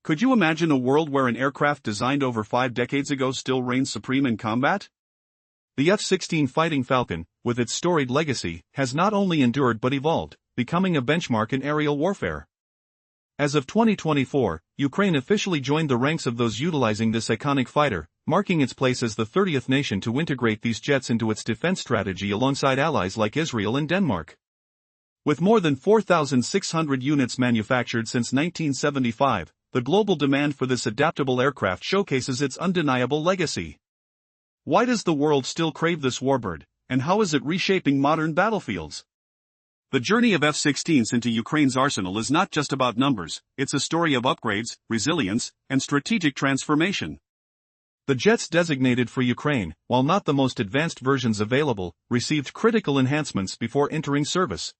Could you imagine a world where an aircraft designed over 5 decades ago still reigns supreme in combat? The F-16 Fighting Falcon, with its storied legacy, has not only endured but evolved, becoming a benchmark in aerial warfare. As of 2024, Ukraine officially joined the ranks of those utilizing this iconic fighter, marking its place as the 30th nation to integrate these jets into its defense strategy alongside allies like Israel and Denmark. With more than 4,600 units manufactured since 1975, the global demand for this adaptable aircraft showcases its undeniable legacy. Why does the world still crave this warbird, and how is it reshaping modern battlefields? The journey of F-16s into Ukraine's arsenal is not just about numbers, it's a story of upgrades, resilience, and strategic transformation. The jets designated for Ukraine, while not the most advanced versions available, received critical enhancements before entering service.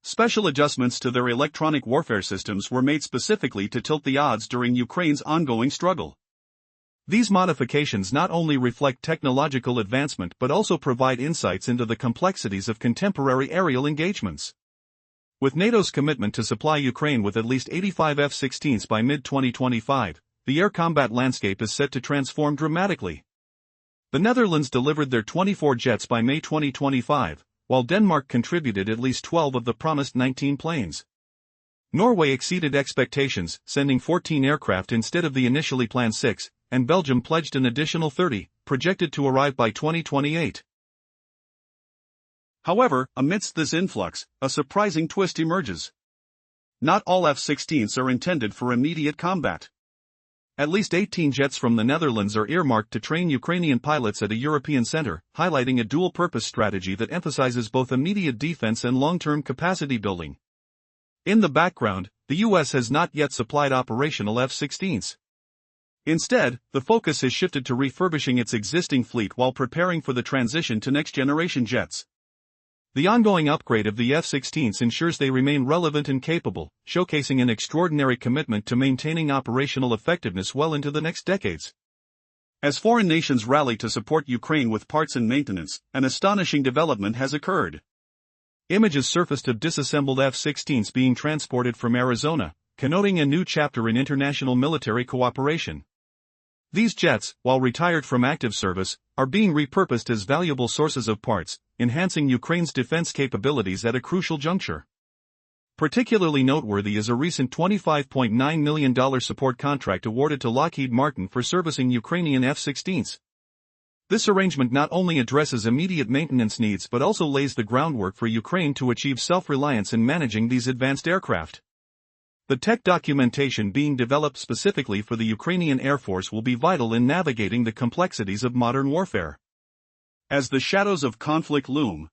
Special adjustments to their electronic warfare systems were made specifically to tilt the odds during Ukraine's ongoing struggle. These modifications not only reflect technological advancement but also provide insights into the complexities of contemporary aerial engagements. With NATO's commitment to supply Ukraine with at least 85 F-16s by mid-2025, the air combat landscape is set to transform dramatically. The Netherlands delivered their 24 jets by May 2025, while Denmark contributed at least 12 of the promised 19 planes. Norway exceeded expectations, sending 14 aircraft instead of the initially planned 6, and Belgium pledged an additional 30, projected to arrive by 2028. However, amidst this influx, a surprising twist emerges. Not all F-16s are intended for immediate combat. At least 18 jets from the Netherlands are earmarked to train Ukrainian pilots at a European center, highlighting a dual-purpose strategy that emphasizes both immediate defense and long-term capacity building. In the background, the US has not yet supplied operational F-16s. Instead, the focus has shifted to refurbishing its existing fleet while preparing for the transition to next-generation jets. The ongoing upgrade of the F-16s ensures they remain relevant and capable, showcasing an extraordinary commitment to maintaining operational effectiveness well into the next decades. As foreign nations rally to support Ukraine with parts and maintenance, an astonishing development has occurred. Images surfaced of disassembled F-16s being transported from Arizona, connoting a new chapter in international military cooperation. These jets, while retired from active service, are being repurposed as valuable sources of parts, enhancing Ukraine's defense capabilities at a crucial juncture. Particularly noteworthy is a recent $25.9 million support contract awarded to Lockheed Martin for servicing Ukrainian F-16s. This arrangement not only addresses immediate maintenance needs but also lays the groundwork for Ukraine to achieve self-reliance in managing these advanced aircraft. The tech documentation being developed specifically for the Ukrainian Air Force will be vital in navigating the complexities of modern warfare. As the shadows of conflict loom,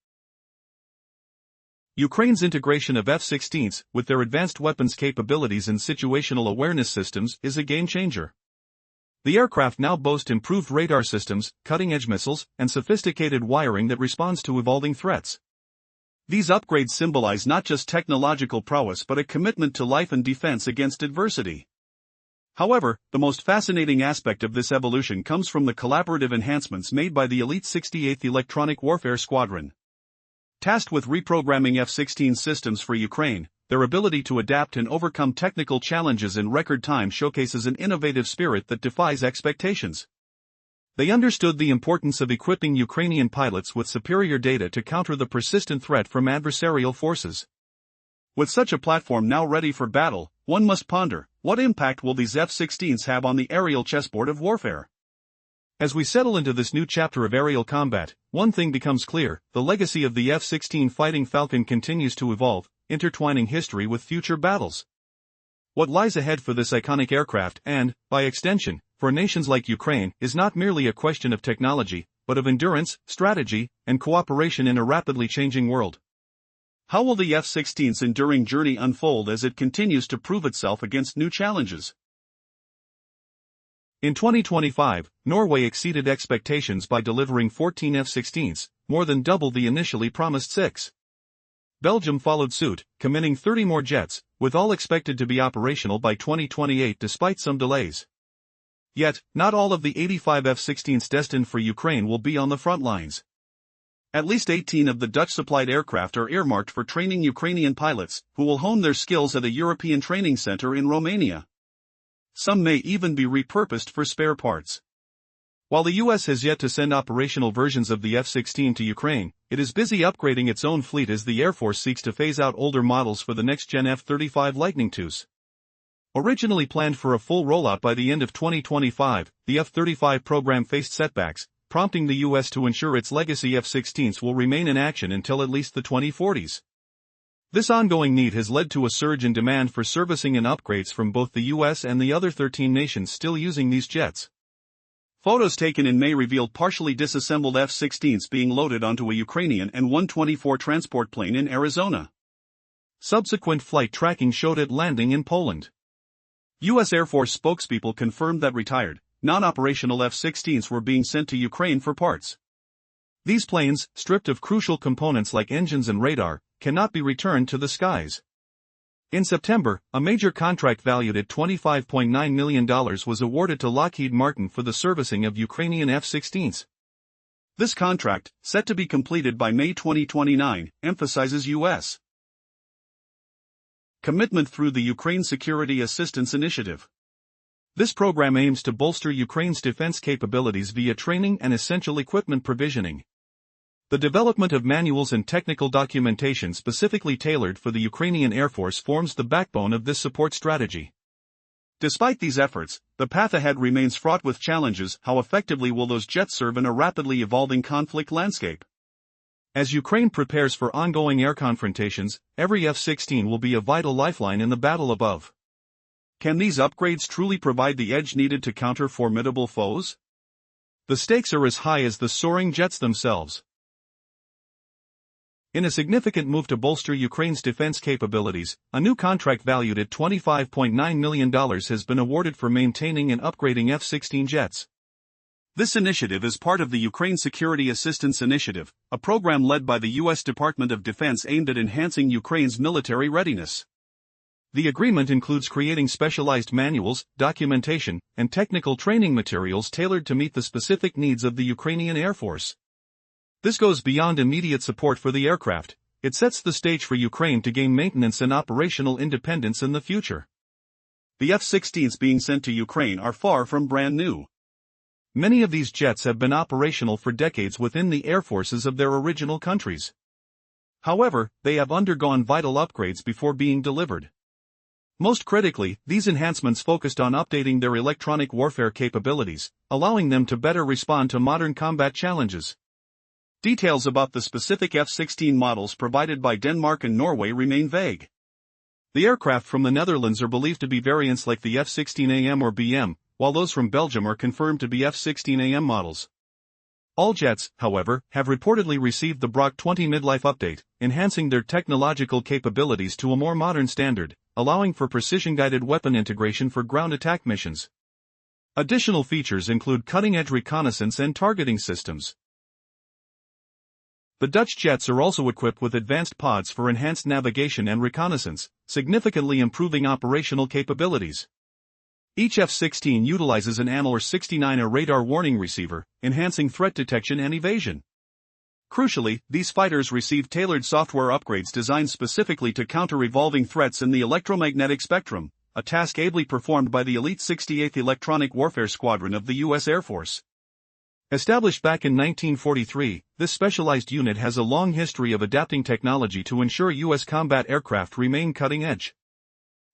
Ukraine's integration of F-16s, with their advanced weapons capabilities and situational awareness systems, is a game-changer. The aircraft now boast improved radar systems, cutting-edge missiles, and sophisticated wiring that responds to evolving threats. These upgrades symbolize not just technological prowess but a commitment to life and defense against adversity. However, the most fascinating aspect of this evolution comes from the collaborative enhancements made by the elite 68th Electronic Warfare Squadron. Tasked with reprogramming F-16 systems for Ukraine, their ability to adapt and overcome technical challenges in record time showcases an innovative spirit that defies expectations. They understood the importance of equipping Ukrainian pilots with superior data to counter the persistent threat from adversarial forces. With such a platform now ready for battle, one must ponder, what impact will these F-16s have on the aerial chessboard of warfare? As we settle into this new chapter of aerial combat, one thing becomes clear: the legacy of the F-16 Fighting Falcon continues to evolve, intertwining history with future battles. What lies ahead for this iconic aircraft and, by extension, for nations like Ukraine, is not merely a question of technology, but of endurance, strategy, and cooperation in a rapidly changing world. How will the F-16's enduring journey unfold as it continues to prove itself against new challenges? In 2025, Norway exceeded expectations by delivering 14 F-16s, more than double the initially promised 6. Belgium followed suit, committing 30 more jets, with all expected to be operational by 2028 despite some delays. Yet, not all of the 85 F-16s destined for Ukraine will be on the front lines. At least 18 of the Dutch-supplied aircraft are earmarked for training Ukrainian pilots, who will hone their skills at a European training center in Romania. some may even be repurposed for spare parts. While the US has yet to send operational versions of the F-16 to Ukraine, it is busy upgrading its own fleet as the Air Force seeks to phase out older models for the next-gen F-35 Lightning IIs. Originally planned for a full rollout by the end of 2025, the F-35 program faced setbacks, prompting the US to ensure its legacy F-16s will remain in action until at least the 2040s. This ongoing need has led to a surge in demand for servicing and upgrades from both the US and the other 13 nations still using these jets. Photos taken in May revealed partially disassembled F-16s being loaded onto a Ukrainian An-124 transport plane in Arizona. Subsequent flight tracking showed it landing in Poland. U.S. Air Force spokespeople confirmed that retired, non-operational F-16s were being sent to Ukraine for parts. These planes, stripped of crucial components like engines and radar, cannot be returned to the skies. In September, a major contract valued at $25.9 million was awarded to Lockheed Martin for the servicing of Ukrainian F-16s. This contract, set to be completed by May 2029, emphasizes U.S. commitment through the Ukraine Security Assistance Initiative. This program aims to bolster Ukraine's defense capabilities via training and essential equipment provisioning. The development of manuals and technical documentation specifically tailored for the Ukrainian Air Force forms the backbone of this support strategy. Despite these efforts, the path ahead remains fraught with challenges. How effectively will those jets serve in a rapidly evolving conflict landscape? As Ukraine prepares for ongoing air confrontations, every F-16 will be a vital lifeline in the battle above. Can these upgrades truly provide the edge needed to counter formidable foes? The stakes are as high as the soaring jets themselves. In a significant move to bolster Ukraine's defense capabilities, a new contract valued at $25.9 million has been awarded for maintaining and upgrading F-16 jets. This initiative is part of the Ukraine Security Assistance Initiative, a program led by the U.S. Department of Defense aimed at enhancing Ukraine's military readiness. The agreement includes creating specialized manuals, documentation, and technical training materials tailored to meet the specific needs of the Ukrainian Air Force. This goes beyond immediate support for the aircraft. It sets the stage for Ukraine to gain maintenance and operational independence in the future. The F-16s being sent to Ukraine are far from brand new. Many of these jets have been operational for decades within the air forces of their original countries. However, they have undergone vital upgrades before being delivered. Most critically, these enhancements focused on updating their electronic warfare capabilities, allowing them to better respond to modern combat challenges. Details about the specific F-16 models provided by Denmark and Norway remain vague. The aircraft from the Netherlands are believed to be variants like the F-16AM or BM, while those from Belgium are confirmed to be F-16AM models. All jets, however, have reportedly received the Brock 20 midlife update, enhancing their technological capabilities to a more modern standard, allowing for precision-guided weapon integration for ground attack missions. Additional features include cutting-edge reconnaissance and targeting systems. The Dutch jets are also equipped with advanced pods for enhanced navigation and reconnaissance, significantly improving operational capabilities. Each F-16 utilizes an AN or 69A radar warning receiver, enhancing threat detection and evasion. Crucially, these fighters receive tailored software upgrades designed specifically to counter evolving threats in the electromagnetic spectrum, a task ably performed by the elite 68th Electronic Warfare Squadron of the U.S. Air Force. Established back in 1943, this specialized unit has a long history of adapting technology to ensure U.S. combat aircraft remain cutting-edge.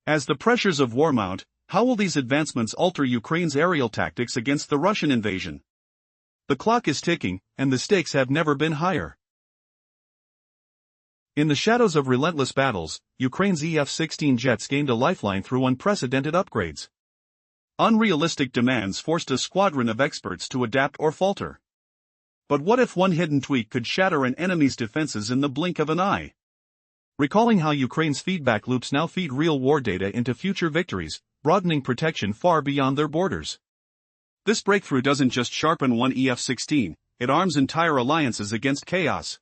As the pressures of war mount, how will these advancements alter Ukraine's aerial tactics against the Russian invasion? The clock is ticking, and the stakes have never been higher. In the shadows of relentless battles, Ukraine's F-16 jets gained a lifeline through unprecedented upgrades. Unrealistic demands forced a squadron of experts to adapt or falter. But what if one hidden tweak could shatter an enemy's defenses in the blink of an eye? Recalling how Ukraine's feedback loops now feed real war data into future victories, broadening protection far beyond their borders. This breakthrough doesn't just sharpen one F-16, it arms entire alliances against chaos.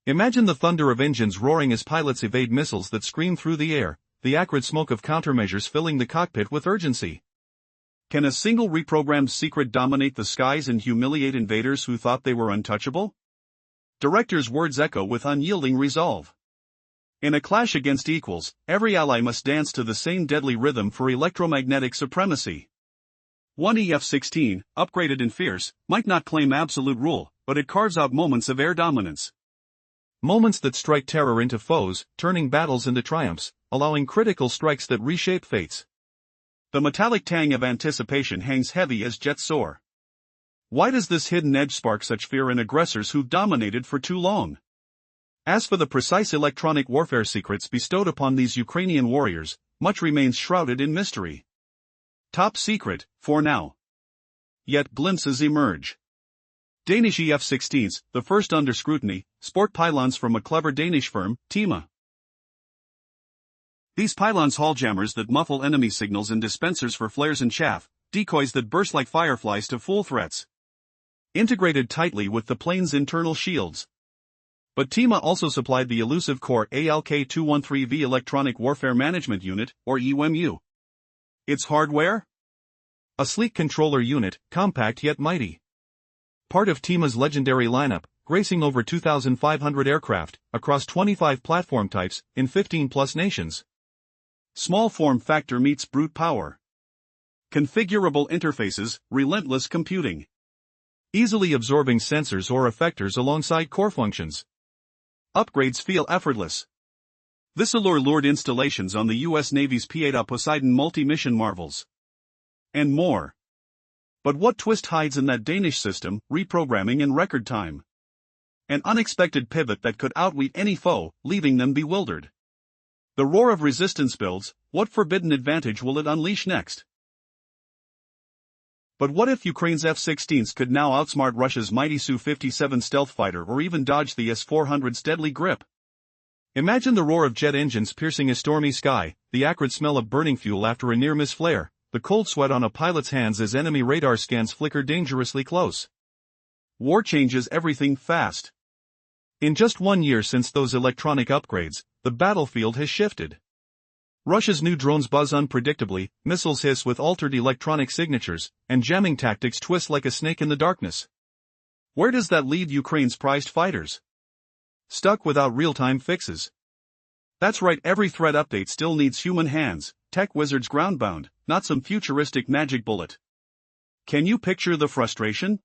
Imagine the thunder of engines roaring as pilots evade missiles that scream through the air, the acrid smoke of countermeasures filling the cockpit with urgency. Can a single reprogrammed secret dominate the skies and humiliate invaders who thought they were untouchable? Director's words echo with unyielding resolve. In a clash against equals, every ally must dance to the same deadly rhythm for electromagnetic supremacy. One F-16, upgraded and fierce, might not claim absolute rule, but it carves out moments of air dominance. Moments that strike terror into foes, turning battles into triumphs, allowing critical strikes that reshape fates. The metallic tang of anticipation hangs heavy as jets soar. Why does this hidden edge spark such fear in aggressors who've dominated for too long? As for the precise electronic warfare secrets bestowed upon these Ukrainian warriors, much remains shrouded in mystery. Top secret, for now. Yet glimpses emerge. Danish F-16s, the first under scrutiny, sport pylons from a clever Danish firm, Tema. These pylons haul jammers that muffle enemy signals and dispensers for flares and chaff, decoys that burst like fireflies to fool threats. Integrated tightly with the plane's internal shields. But Tema also supplied the elusive core ALK-213V Electronic Warfare Management Unit, or EWMU. Its hardware? A sleek controller unit, compact yet mighty. Part of Tema's legendary lineup, gracing over 2,500 aircraft, across 25 platform types, in 15+ nations. Small form factor meets brute power. Configurable interfaces, relentless computing. Easily absorbing sensors or effectors alongside core functions. Upgrades feel effortless. This allure lured installations on the U.S. Navy's P-8A Poseidon multi-mission marvels. And more. But what twist hides in that Danish system, reprogramming in record time? An unexpected pivot that could outwit any foe, leaving them bewildered. The roar of resistance builds, what forbidden advantage will it unleash next? But what if Ukraine's F-16s could now outsmart Russia's mighty Su-57 stealth fighter or even dodge the S-400's deadly grip? Imagine the roar of jet engines piercing a stormy sky, the acrid smell of burning fuel after a near-miss flare, the cold sweat on a pilot's hands as enemy radar scans flicker dangerously close. War changes everything fast. In just 1 year since those electronic upgrades, the battlefield has shifted. Russia's new drones buzz unpredictably, missiles hiss with altered electronic signatures, and jamming tactics twist like a snake in the darkness. Where does that leave Ukraine's prized fighters? Stuck without real-time fixes. That's right, every threat update still needs human hands, tech wizards groundbound, not some futuristic magic bullet. Can you picture the frustration?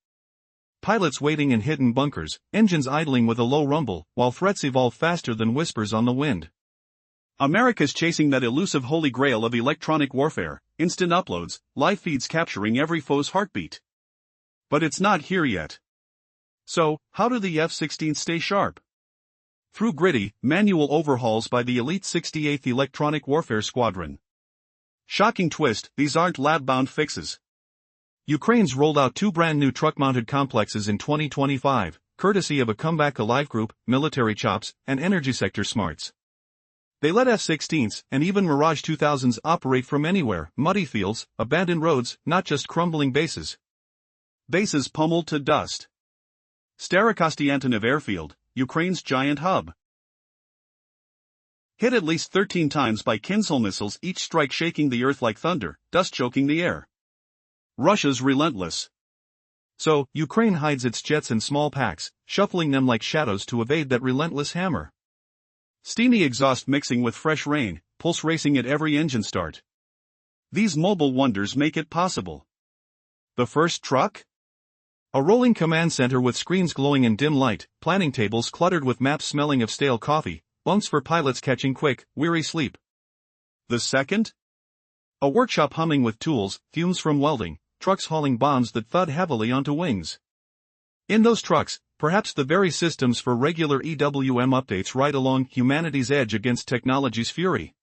Pilots waiting in hidden bunkers, engines idling with a low rumble, while threats evolve faster than whispers on the wind. America's chasing that elusive holy grail of electronic warfare, instant uploads, live feeds capturing every foe's heartbeat. But it's not here yet. So, how do the F-16s stay sharp? Through gritty, manual overhauls by the elite 68th Electronic Warfare Squadron. Shocking twist, these aren't lab-bound fixes. Ukraine's rolled out 2 brand new truck-mounted complexes in 2025, courtesy of a Comeback Alive group, Military Chops, and Energy Sector Smarts. They let F-16s, and even Mirage 2000s operate from anywhere, muddy fields, abandoned roads, not just crumbling bases. Bases pummeled to dust. Starokostiantinov Airfield, Ukraine's giant hub. Hit at least 13 times by Kinzhal missiles, each strike shaking the earth like thunder, dust choking the air. Russia's relentless. So, Ukraine hides its jets in small packs, shuffling them like shadows to evade that relentless hammer. Steamy exhaust mixing with fresh rain, pulse racing at every engine start. These mobile wonders make it possible. The first truck? A rolling command center with screens glowing in dim light, planning tables cluttered with maps smelling of stale coffee, bunks for pilots catching quick, weary sleep. The second? A workshop humming with tools, fumes from welding, trucks hauling bombs that thud heavily onto wings. In those trucks, perhaps the very systems for regular EWM updates ride along humanity's edge against technology's fury.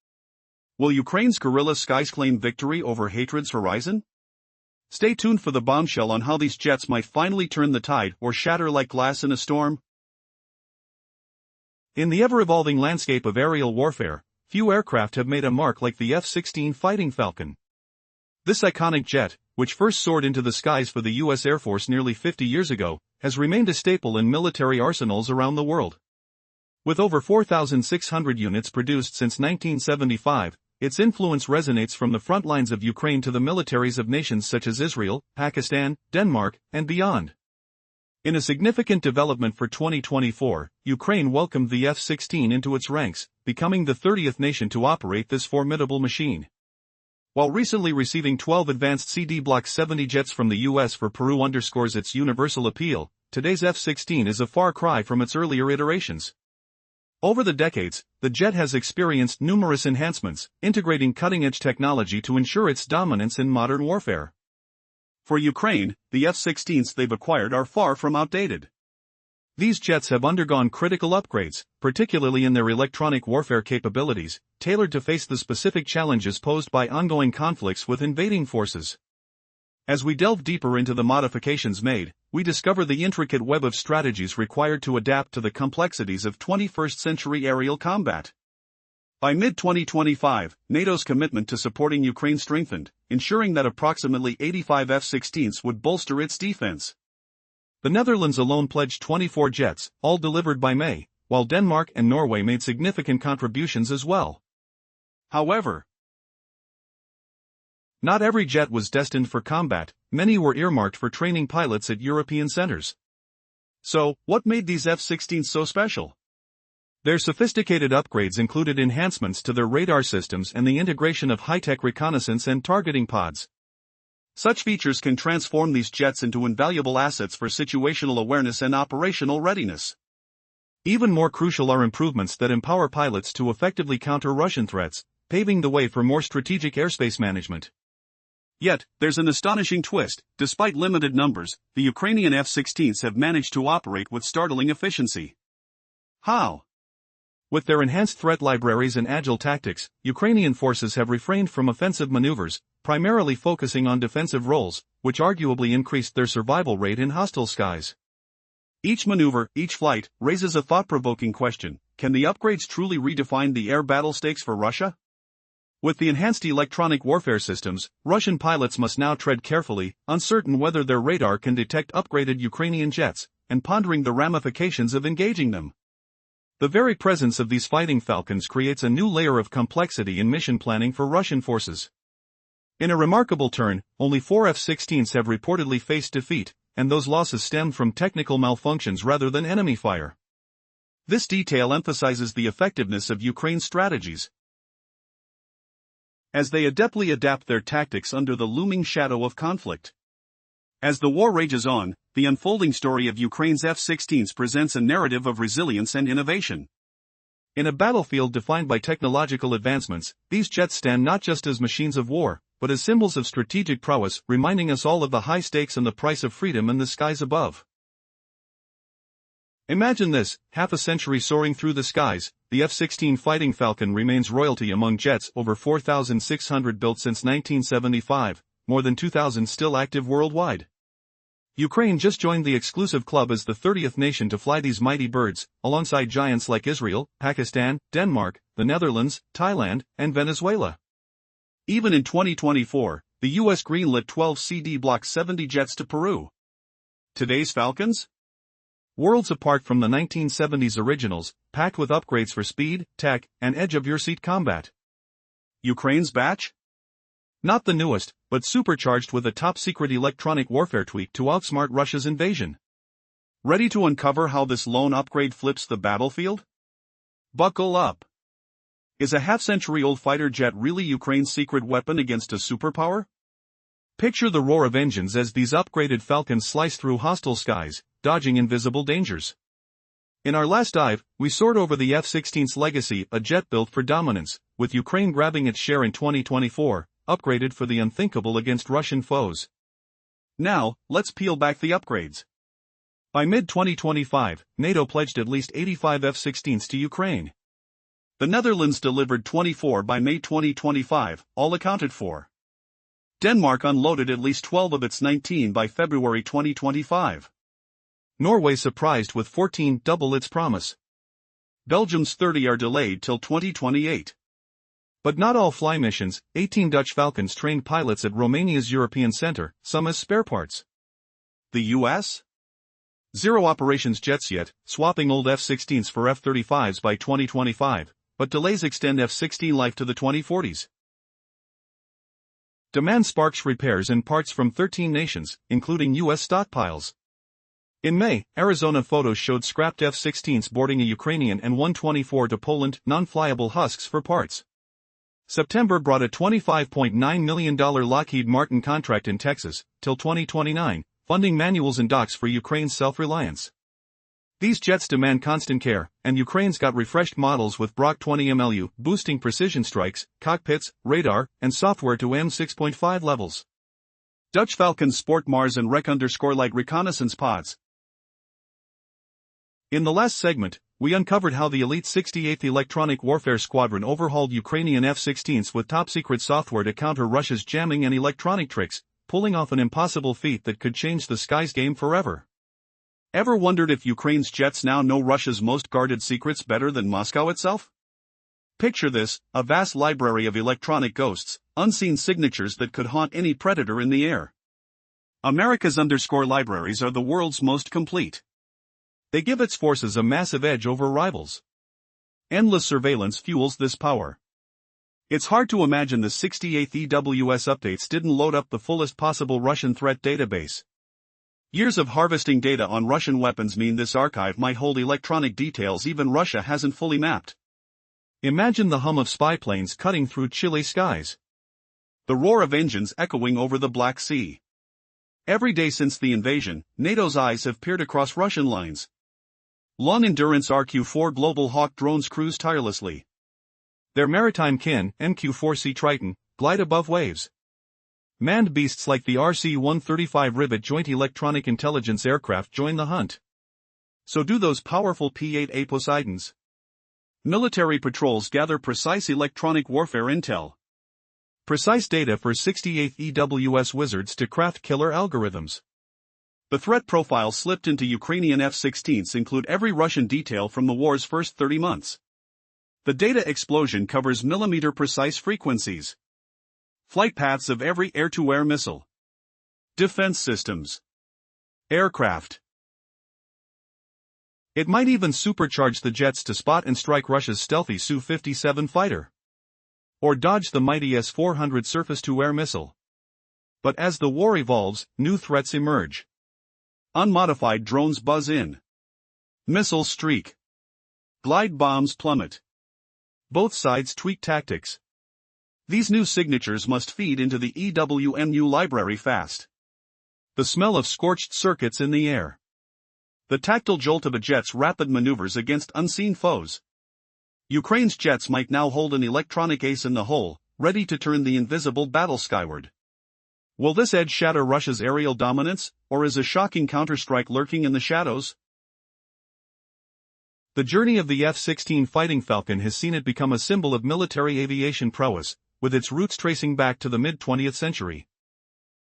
Will Ukraine's guerrilla skies claim victory over hatred's horizon? Stay tuned for the bombshell on how these jets might finally turn the tide or shatter like glass in a storm. In the ever-evolving landscape of aerial warfare, few aircraft have made a mark like the F-16 Fighting Falcon. This iconic jet, which first soared into the skies for the U.S. Air Force nearly 50 years ago, has remained a staple in military arsenals around the world. With over 4,600 units produced since 1975, its influence resonates from the front lines of Ukraine to the militaries of nations such as Israel, Pakistan, Denmark, and beyond. In a significant development for 2024, Ukraine welcomed the F-16 into its ranks, becoming the 30th nation to operate this formidable machine. While recently receiving 12 advanced CD Block 70 jets from the US for Peru underscores its universal appeal, today's F-16 is a far cry from its earlier iterations. Over the decades, the jet has experienced numerous enhancements, integrating cutting-edge technology to ensure its dominance in modern warfare. For Ukraine, the F-16s they've acquired are far from outdated. These jets have undergone critical upgrades, particularly in their electronic warfare capabilities, tailored to face the specific challenges posed by ongoing conflicts with invading forces. As we delve deeper into the modifications made, we discover the intricate web of strategies required to adapt to the complexities of 21st-century aerial combat. By mid-2025, NATO's commitment to supporting Ukraine strengthened, ensuring that approximately 85 F-16s would bolster its defense. The Netherlands alone pledged 24 jets, all delivered by May, while Denmark and Norway made significant contributions as well. However, not every jet was destined for combat, many were earmarked for training pilots at European centers. So, what made these F-16s so special? Their sophisticated upgrades included enhancements to their radar systems and the integration of high-tech reconnaissance and targeting pods. Such features can transform these jets into invaluable assets for situational awareness and operational readiness. Even more crucial are improvements that empower pilots to effectively counter Russian threats, paving the way for more strategic airspace management. Yet, there's an astonishing twist. Despite limited numbers, the Ukrainian F-16s have managed to operate with startling efficiency. How? With their enhanced threat libraries and agile tactics, Ukrainian forces have refrained from offensive maneuvers, primarily focusing on defensive roles, which arguably increased their survival rate in hostile skies. Each maneuver, each flight, raises a thought-provoking question: can the upgrades truly redefine the air battle stakes for Russia? With the enhanced electronic warfare systems, Russian pilots must now tread carefully, uncertain whether their radar can detect upgraded Ukrainian jets, and pondering the ramifications of engaging them. The very presence of these fighting falcons creates a new layer of complexity in mission planning for Russian forces. In a remarkable turn, only 4 F-16s have reportedly faced defeat, and those losses stemmed from technical malfunctions rather than enemy fire. This detail emphasizes the effectiveness of Ukraine's strategies, as they adeptly adapt their tactics under the looming shadow of conflict. As the war rages on, the unfolding story of Ukraine's F-16s presents a narrative of resilience and innovation. In a battlefield defined by technological advancements, these jets stand not just as machines of war, but as symbols of strategic prowess, reminding us all of the high stakes and the price of freedom in the skies above. Imagine this: half a century soaring through the skies, the F-16 Fighting Falcon remains royalty among jets, over 4,600 built since 1975, more than 2,000 still active worldwide. Ukraine just joined the exclusive club as the 30th nation to fly these mighty birds, alongside giants like Israel, Pakistan, Denmark, the Netherlands, Thailand, and Venezuela. Even in 2024, the US greenlit 12 CD Block 70 jets to Peru. Today's Falcons? Worlds apart from the 1970s originals, packed with upgrades for speed, tech, and edge-of-your-seat combat. Ukraine's batch? Not the newest, but supercharged with a top-secret electronic warfare tweak to outsmart Russia's invasion. Ready to uncover how this lone upgrade flips the battlefield? Buckle up. Is a half-century-old fighter jet really Ukraine's secret weapon against a superpower? Picture the roar of engines as these upgraded Falcons slice through hostile skies, dodging invisible dangers. In our last dive, we soared over the F-16's legacy, a jet built for dominance, with Ukraine grabbing its share in 2024, upgraded for the unthinkable against Russian foes. Now, let's peel back the upgrades. By mid-2025, NATO pledged at least 85 F-16s to Ukraine. The Netherlands delivered 24 by May 2025, all accounted for. Denmark unloaded at least 12 of its 19 by February 2025. Norway surprised with 14, double its promise. Belgium's 30 are delayed till 2028. But not all fly missions. 18 Dutch Falcons trained pilots at Romania's European Center, some as spare parts. The US? 0 operations jets yet, swapping old F-16s for F-35s by 2025, but delays extend F-16 life to the 2040s. Demand sparks repairs and parts from 13 nations, including US stockpiles. In May, Arizona photos showed scrapped F-16s boarding a Ukrainian An-124 to Poland non-flyable husks for parts. September brought a $25.9 million Lockheed Martin contract in Texas, till 2029, funding manuals and docks for Ukraine's self-reliance. These jets demand constant care, and Ukraine's got refreshed models with Brock 20 MLU, boosting precision strikes, cockpits, radar, and software to M6.5 levels. Dutch Falcons sport Mars and Rec_light reconnaissance pods. In the last segment, we uncovered how the elite 68th Electronic Warfare Squadron overhauled Ukrainian F-16s with top-secret software to counter Russia's jamming and electronic tricks, pulling off an impossible feat that could change the skies game forever. Ever wondered if Ukraine's jets now know Russia's most guarded secrets better than Moscow itself? Picture this, a vast library of electronic ghosts, unseen signatures that could haunt any predator in the air. America's libraries are the world's most complete. They give its forces a massive edge over rivals. Endless surveillance fuels this power. It's hard to imagine the 68th EWS updates didn't load up the fullest possible Russian threat database. Years of harvesting data on Russian weapons mean this archive might hold electronic details even Russia hasn't fully mapped. Imagine the hum of spy planes cutting through chilly skies. The roar of engines echoing over the Black Sea. Every day since the invasion, NATO's eyes have peered across Russian lines. Long-endurance RQ-4 Global Hawk drones cruise tirelessly. Their maritime kin, MQ-4C Triton, glide above waves. Manned beasts like the RC-135 Rivet Joint Electronic Intelligence aircraft join the hunt. So do those powerful P-8A Poseidons. Military patrols gather precise electronic warfare intel. Precise data for 68th EWS wizards to craft killer algorithms. The threat profile slipped into Ukrainian F-16s include every Russian detail from the war's first 30 months. The data explosion covers millimeter-precise frequencies. Flight paths of every air-to-air missile. Defense systems. Aircraft. It might even supercharge the jets to spot and strike Russia's stealthy Su-57 fighter. Or dodge the mighty S-400 surface-to-air missile. But as the war evolves, new threats emerge. Unmodified drones buzz in. Missiles streak. Glide bombs plummet. Both sides tweak tactics. These new signatures must feed into the EWMU library fast. The smell of scorched circuits in the air. The tactile jolt of a jet's rapid maneuvers against unseen foes. Ukraine's jets might now hold an electronic ace in the hole, ready to turn the invisible battle skyward. Will this edge shatter Russia's aerial dominance, or is a shocking counterstrike lurking in the shadows? The journey of the F-16 Fighting Falcon has seen it become a symbol of military aviation prowess, with its roots tracing back to the mid-20th century.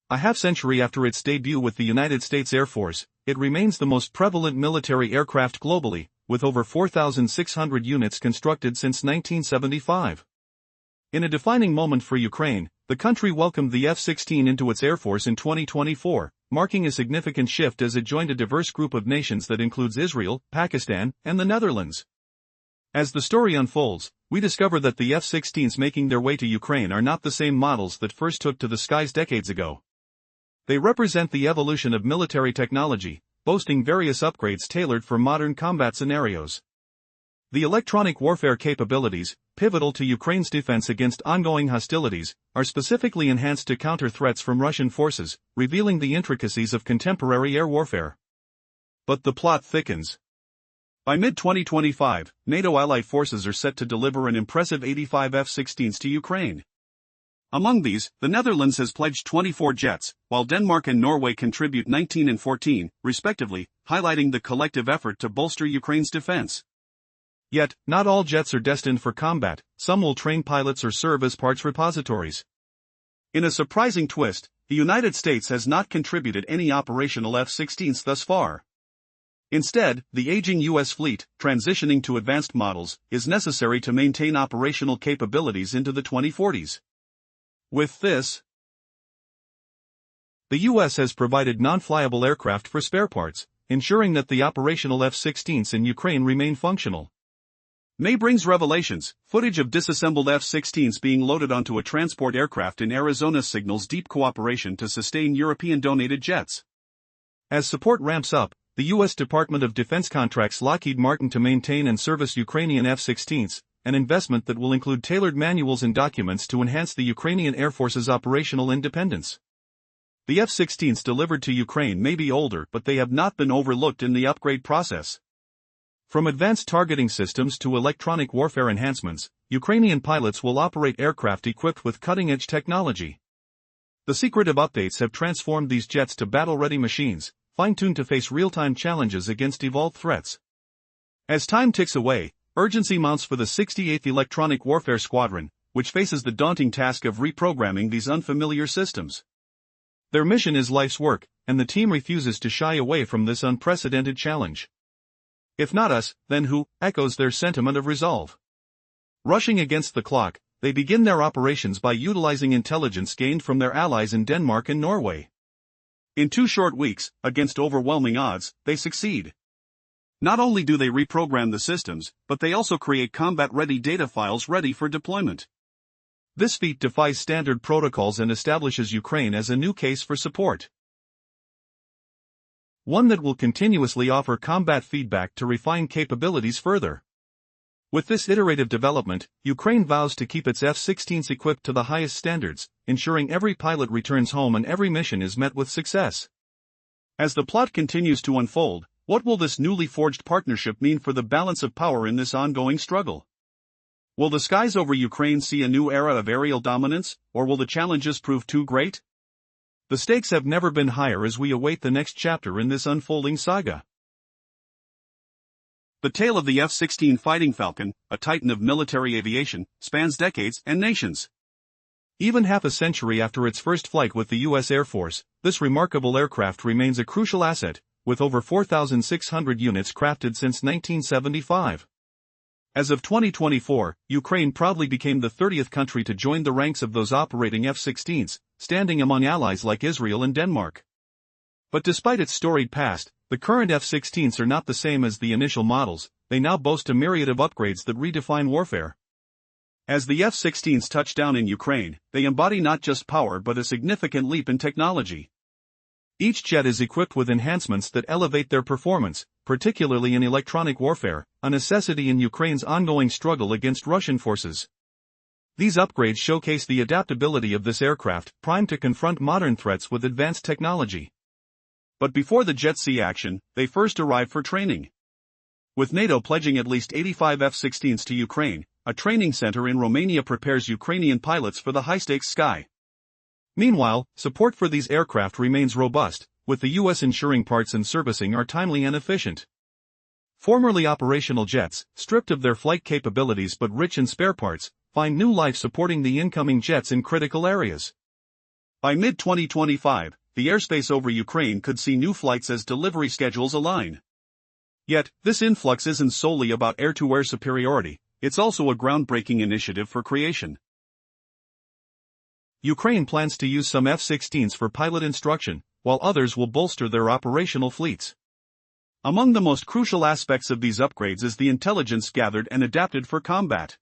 A half-century after its debut with the United States Air Force, it remains the most prevalent military aircraft globally, with over 4,600 units constructed since 1975. In a defining moment for Ukraine, the country welcomed the F-16 into its Air Force in 2024, marking a significant shift as it joined a diverse group of nations that includes Israel, Pakistan, and the Netherlands. As the story unfolds, we discover that the F-16s making their way to Ukraine are not the same models that first took to the skies decades ago. They represent the evolution of military technology, boasting various upgrades tailored for modern combat scenarios. The electronic warfare capabilities, pivotal to Ukraine's defense against ongoing hostilities, are specifically enhanced to counter threats from Russian forces, revealing the intricacies of contemporary air warfare. But the plot thickens. By mid-2025, NATO allied forces are set to deliver an impressive 85 F-16s to Ukraine. Among these, the Netherlands has pledged 24 jets, while Denmark and Norway contribute 19 and 14, respectively, highlighting the collective effort to bolster Ukraine's defense. Yet, not all jets are destined for combat, some will train pilots or serve as parts repositories. In a surprising twist, the United States has not contributed any operational F-16s thus far. Instead, the aging U.S. fleet, transitioning to advanced models, is necessary to maintain operational capabilities into the 2040s. With this, the U.S. has provided non-flyable aircraft for spare parts, ensuring that the operational F-16s in Ukraine remain functional. May brings revelations. Footage of disassembled F-16s being loaded onto a transport aircraft in Arizona signals deep cooperation to sustain European-donated jets. As support ramps up, the U.S. Department of Defense contracts Lockheed Martin to maintain and service Ukrainian F-16s, an investment that will include tailored manuals and documents to enhance the Ukrainian Air Force's operational independence. The F-16s delivered to Ukraine may be older, but they have not been overlooked in the upgrade process. From advanced targeting systems to electronic warfare enhancements, Ukrainian pilots will operate aircraft equipped with cutting-edge technology. The secretive updates have transformed these jets to battle-ready machines, fine-tuned to face real-time challenges against evolved threats. As time ticks away, urgency mounts for the 68th Electronic Warfare Squadron, which faces the daunting task of reprogramming these unfamiliar systems. Their mission is life's work, and the team refuses to shy away from this unprecedented challenge. If not us, then who? Echoes their sentiment of resolve. Rushing against the clock, they begin their operations by utilizing intelligence gained from their allies in Denmark and Norway. In 2 short weeks, against overwhelming odds, they succeed. Not only do they reprogram the systems, but they also create combat-ready data files ready for deployment. This feat defies standard protocols and establishes Ukraine as a new case for support. One that will continuously offer combat feedback to refine capabilities further. With this iterative development, Ukraine vows to keep its F-16s equipped to the highest standards, ensuring every pilot returns home and every mission is met with success. As the plot continues to unfold, what will this newly forged partnership mean for the balance of power in this ongoing struggle? Will the skies over Ukraine see a new era of aerial dominance, or will the challenges prove too great? The stakes have never been higher as we await the next chapter in this unfolding saga. The tale of the F-16 Fighting Falcon, a titan of military aviation, spans decades and nations. Even half a century after its first flight with the U.S. Air Force, this remarkable aircraft remains a crucial asset, with over 4,600 units crafted since 1975. As of 2024, Ukraine proudly became the 30th country to join the ranks of those operating F-16s, standing among allies like Israel and Denmark. But despite its storied past, the current F-16s are not the same as the initial models. They now boast a myriad of upgrades that redefine warfare. As the F-16s touch down in Ukraine, they embody not just power but a significant leap in technology. Each jet is equipped with enhancements that elevate their performance, particularly in electronic warfare, a necessity in Ukraine's ongoing struggle against Russian forces. These upgrades showcase the adaptability of this aircraft, primed to confront modern threats with advanced technology. But before the jets see action, they first arrive for training. With NATO pledging at least 85 F-16s to Ukraine, a training center in Romania prepares Ukrainian pilots for the high-stakes sky. Meanwhile, support for these aircraft remains robust, with the U.S. ensuring parts and servicing are timely and efficient. Formerly operational jets, stripped of their flight capabilities but rich in spare parts, find new life supporting the incoming jets in critical areas. By mid-2025, the airspace over Ukraine could see new flights as delivery schedules align. Yet, this influx isn't solely about air-to-air superiority, it's also a groundbreaking initiative for creation. Ukraine plans to use some F-16s for pilot instruction, while others will bolster their operational fleets. Among the most crucial aspects of these upgrades is the intelligence gathered and adapted for combat.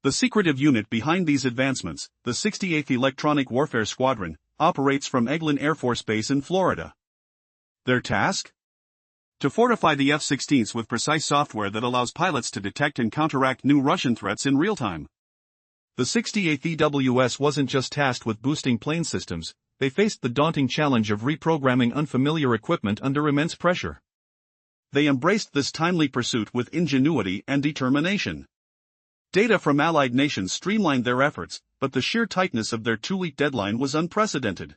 The secretive unit behind these advancements, the 68th Electronic Warfare Squadron, operates from Eglin Air Force Base in Florida. Their task? To fortify the F-16s with precise software that allows pilots to detect and counteract new Russian threats in real time. The 68th EWS wasn't just tasked with boosting plane systems, they faced the daunting challenge of reprogramming unfamiliar equipment under immense pressure. They embraced this timely pursuit with ingenuity and determination. Data from allied nations streamlined their efforts, but the sheer tightness of their 2-week deadline was unprecedented.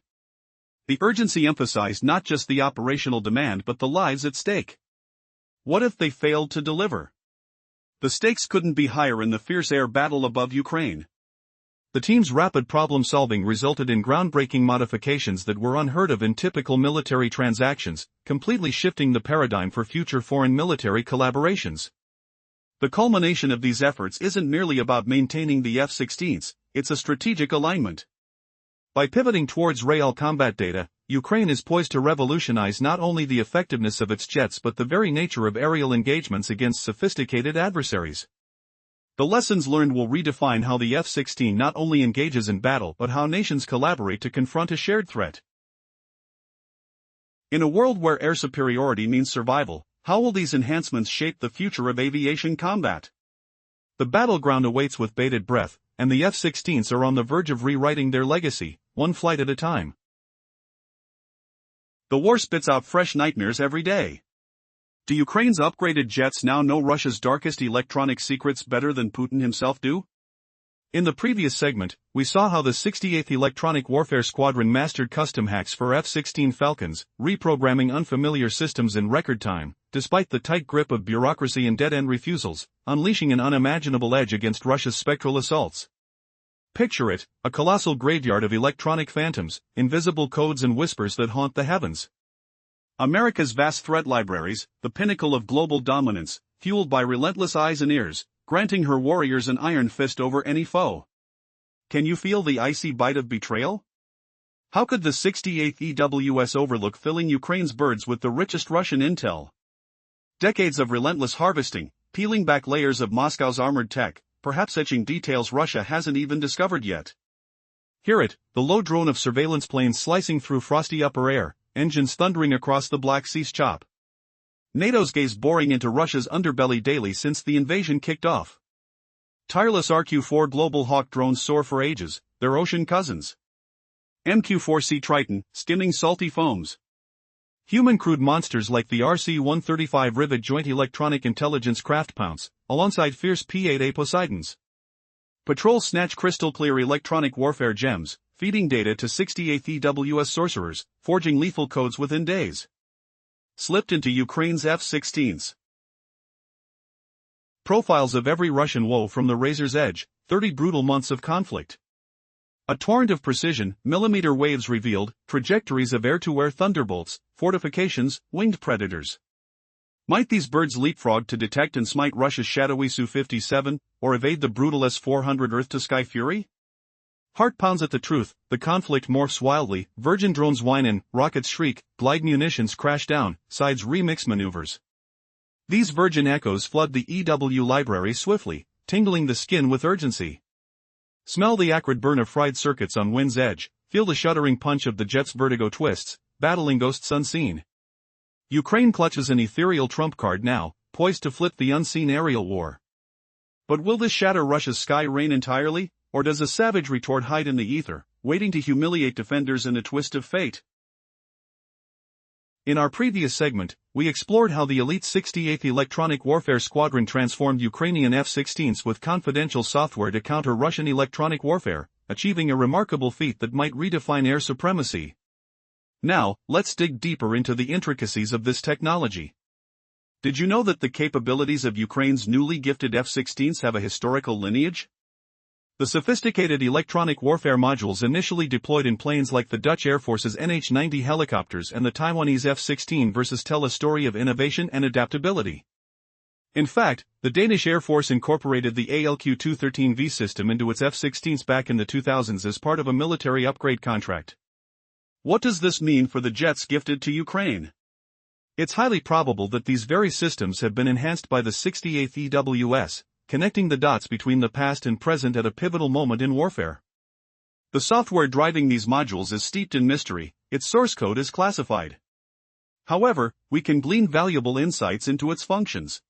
The urgency emphasized not just the operational demand but the lives at stake. What if they failed to deliver? The stakes couldn't be higher in the fierce air battle above Ukraine. The team's rapid problem-solving resulted in groundbreaking modifications that were unheard of in typical military transactions, completely shifting the paradigm for future foreign military collaborations. The culmination of these efforts isn't merely about maintaining the F-16s, it's a strategic alignment. By pivoting towards real combat data, Ukraine is poised to revolutionize not only the effectiveness of its jets but the very nature of aerial engagements against sophisticated adversaries. The lessons learned will redefine how the F-16 not only engages in battle but how nations collaborate to confront a shared threat. In a world where air superiority means survival, how will these enhancements shape the future of aviation combat? The battleground awaits with bated breath, and the F-16s are on the verge of rewriting their legacy, one flight at a time. The war spits out fresh nightmares every day. Do Ukraine's upgraded jets now know Russia's darkest electronic secrets better than Putin himself do? In the previous segment, we saw how the 68th Electronic Warfare Squadron mastered custom hacks for F-16 Falcons, reprogramming unfamiliar systems in record time, despite the tight grip of bureaucracy and dead-end refusals, unleashing an unimaginable edge against Russia's spectral assaults. Picture it, a colossal graveyard of electronic phantoms, invisible codes and whispers that haunt the heavens. America's vast threat libraries, the pinnacle of global dominance, fueled by relentless eyes and ears, granting her warriors an iron fist over any foe. Can you feel the icy bite of betrayal? How could the 68th EWS overlook filling Ukraine's birds with the richest Russian intel? Decades of relentless harvesting, peeling back layers of Moscow's armored tech, perhaps etching details Russia hasn't even discovered yet. Hear it, the low drone of surveillance planes slicing through frosty upper air, engines thundering across the Black Sea's chop. NATO's gaze boring into Russia's underbelly daily since the invasion kicked off. Tireless RQ-4 Global Hawk drones soar for ages, their ocean cousins. MQ-4C Triton, skimming salty foams. Human-crewed monsters like the RC-135 Rivet Joint Electronic Intelligence Craft Pounce, alongside fierce P-8A Poseidons. Patrols snatch crystal-clear electronic warfare gems, feeding data to 68th EWS sorcerers, forging lethal codes within days. Slipped into Ukraine's F-16s. Profiles of every Russian woe from the razor's edge, 30 brutal months of conflict. A torrent of precision, millimeter waves revealed, trajectories of air-to-air thunderbolts, fortifications, winged predators. Might these birds leapfrog to detect and smite Russia's shadowy Su-57, or evade the brutal S-400 Earth-to-Sky fury? Heart pounds at the truth, the conflict morphs wildly, Virgin drones whine in, rockets shriek, glide munitions crash down, sides remix maneuvers. These Virgin echoes flood the EW library swiftly, tingling the skin with urgency. Smell the acrid burn of fried circuits on wind's edge, feel the shuddering punch of the jet's vertigo twists, battling ghosts unseen. Ukraine clutches an ethereal trump card now, poised to flip the unseen aerial war. But will this shatter Russia's sky reign entirely? Or does a savage retort hide in the ether, waiting to humiliate defenders in a twist of fate? In our previous segment, we explored how the elite 68th Electronic Warfare Squadron transformed Ukrainian F-16s with confidential software to counter Russian electronic warfare, achieving a remarkable feat that might redefine air supremacy. Now, let's dig deeper into the intricacies of this technology. Did you know that the capabilities of Ukraine's newly gifted F-16s have a historical lineage? The sophisticated electronic warfare modules initially deployed in planes like the Dutch Air Force's NH-90 helicopters and the Taiwanese F-16 versus tell a story of innovation and adaptability. In fact, the Danish Air Force incorporated the ALQ-213V system into its F-16s back in the 2000s as part of a military upgrade contract. What does this mean for the jets gifted to Ukraine? It's highly probable that these very systems have been enhanced by the 68th EWS, connecting the dots between the past and present at a pivotal moment in warfare. The software driving these modules is steeped in mystery, its source code is classified. However, we can glean valuable insights into its functions.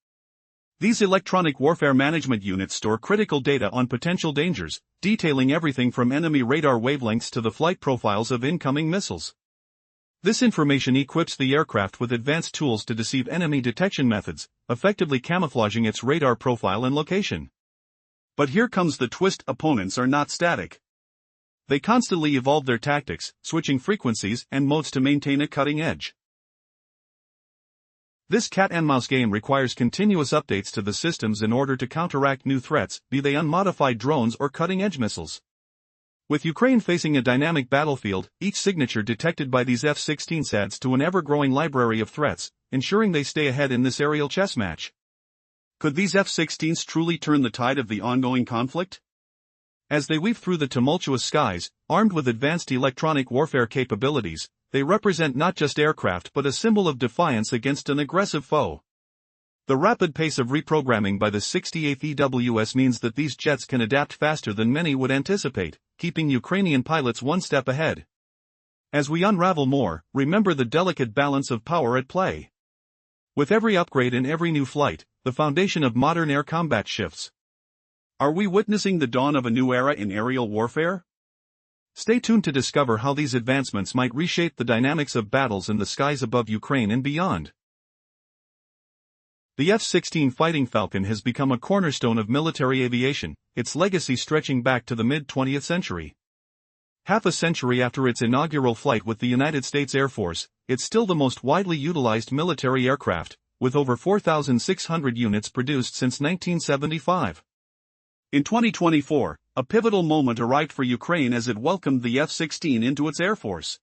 These electronic warfare management units store critical data on potential dangers, detailing everything from enemy radar wavelengths to the flight profiles of incoming missiles. This information equips the aircraft with advanced tools to deceive enemy detection methods, effectively camouflaging its radar profile and location. But here comes the twist: opponents are not static. They constantly evolve their tactics, switching frequencies and modes to maintain a cutting edge. This cat-and-mouse game requires continuous updates to the systems in order to counteract new threats, be they unmodified drones or cutting-edge missiles. With Ukraine facing a dynamic battlefield, each signature detected by these F-16s adds to an ever-growing library of threats, ensuring they stay ahead in this aerial chess match. Could these F-16s truly turn the tide of the ongoing conflict? As they weave through the tumultuous skies, armed with advanced electronic warfare capabilities, they represent not just aircraft but a symbol of defiance against an aggressive foe. The rapid pace of reprogramming by the 68th EWS means that these jets can adapt faster than many would anticipate, keeping Ukrainian pilots one step ahead. As we unravel more, remember the delicate balance of power at play. With every upgrade and every new flight, the foundation of modern air combat shifts. Are we witnessing the dawn of a new era in aerial warfare? Stay tuned to discover how these advancements might reshape the dynamics of battles in the skies above Ukraine and beyond. The F-16 Fighting Falcon has become a cornerstone of military aviation, its legacy stretching back to the mid-20th century. Half a century after its inaugural flight with the United States Air Force, it's still the most widely utilized military aircraft, with over 4,600 units produced since 1975. In 2024, a pivotal moment arrived for Ukraine as it welcomed the F-16 into its Air Force.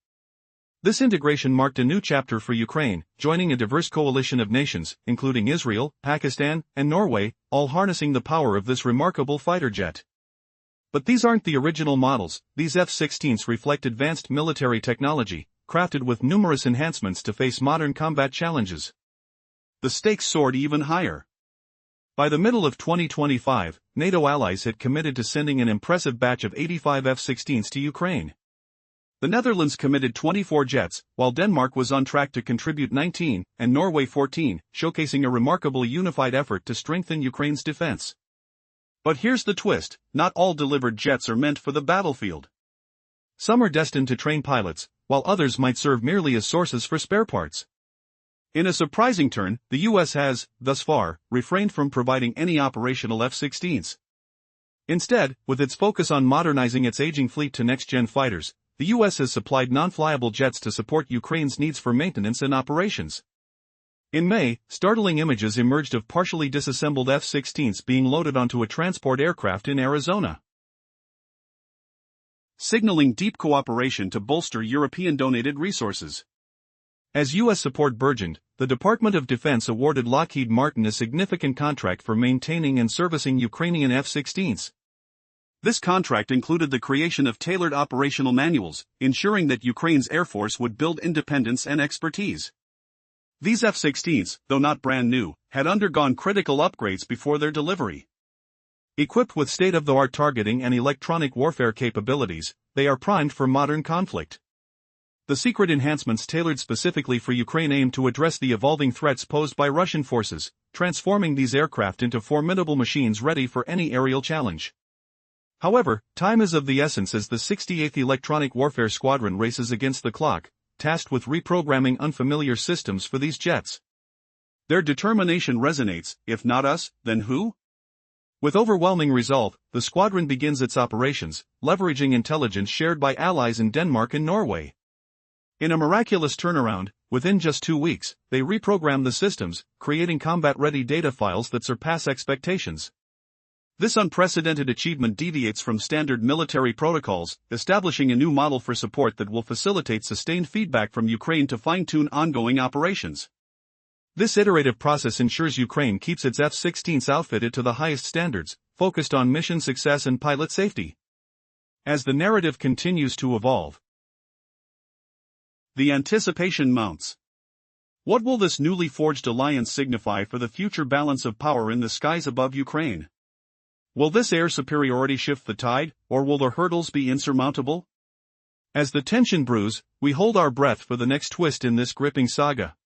This integration marked a new chapter for Ukraine, joining a diverse coalition of nations, including Israel, Pakistan, and Norway, all harnessing the power of this remarkable fighter jet. But these aren't the original models. These F-16s reflect advanced military technology, crafted with numerous enhancements to face modern combat challenges. The stakes soared even higher. By the middle of 2025, NATO allies had committed to sending an impressive batch of 85 F-16s to Ukraine. The Netherlands committed 24 jets, while Denmark was on track to contribute 19, and Norway 14, showcasing a remarkable unified effort to strengthen Ukraine's defense. But here's the twist: not all delivered jets are meant for the battlefield. Some are destined to train pilots, while others might serve merely as sources for spare parts. In a surprising turn, the US has, thus far, refrained from providing any operational F-16s. Instead, with its focus on modernizing its aging fleet to next-gen fighters, the US has supplied non-flyable jets to support Ukraine's needs for maintenance and operations. In May, startling images emerged of partially disassembled F-16s being loaded onto a transport aircraft in Arizona, signaling deep cooperation to bolster European-donated resources. As U.S. support burgeoned, the Department of Defense awarded Lockheed Martin a significant contract for maintaining and servicing Ukrainian F-16s. This contract included the creation of tailored operational manuals, ensuring that Ukraine's Air Force would build independence and expertise. These F-16s, though not brand new, had undergone critical upgrades before their delivery. Equipped with state-of-the-art targeting and electronic warfare capabilities, they are primed for modern conflict. The secret enhancements tailored specifically for Ukraine aim to address the evolving threats posed by Russian forces, transforming these aircraft into formidable machines ready for any aerial challenge. However, time is of the essence as the 68th Electronic Warfare Squadron races against the clock, tasked with reprogramming unfamiliar systems for these jets. Their determination resonates: if not us, then who? With overwhelming resolve, the squadron begins its operations, leveraging intelligence shared by allies in Denmark and Norway. In a miraculous turnaround, within just 2 weeks, they reprogram the systems, creating combat-ready data files that surpass expectations. This unprecedented achievement deviates from standard military protocols, establishing a new model for support that will facilitate sustained feedback from Ukraine to fine-tune ongoing operations. This iterative process ensures Ukraine keeps its F-16s outfitted to the highest standards, focused on mission success and pilot safety. As the narrative continues to evolve, the anticipation mounts. What will this newly forged alliance signify for the future balance of power in the skies above Ukraine? Will this air superiority shift the tide, or will the hurdles be insurmountable? As the tension brews, we hold our breath for the next twist in this gripping saga.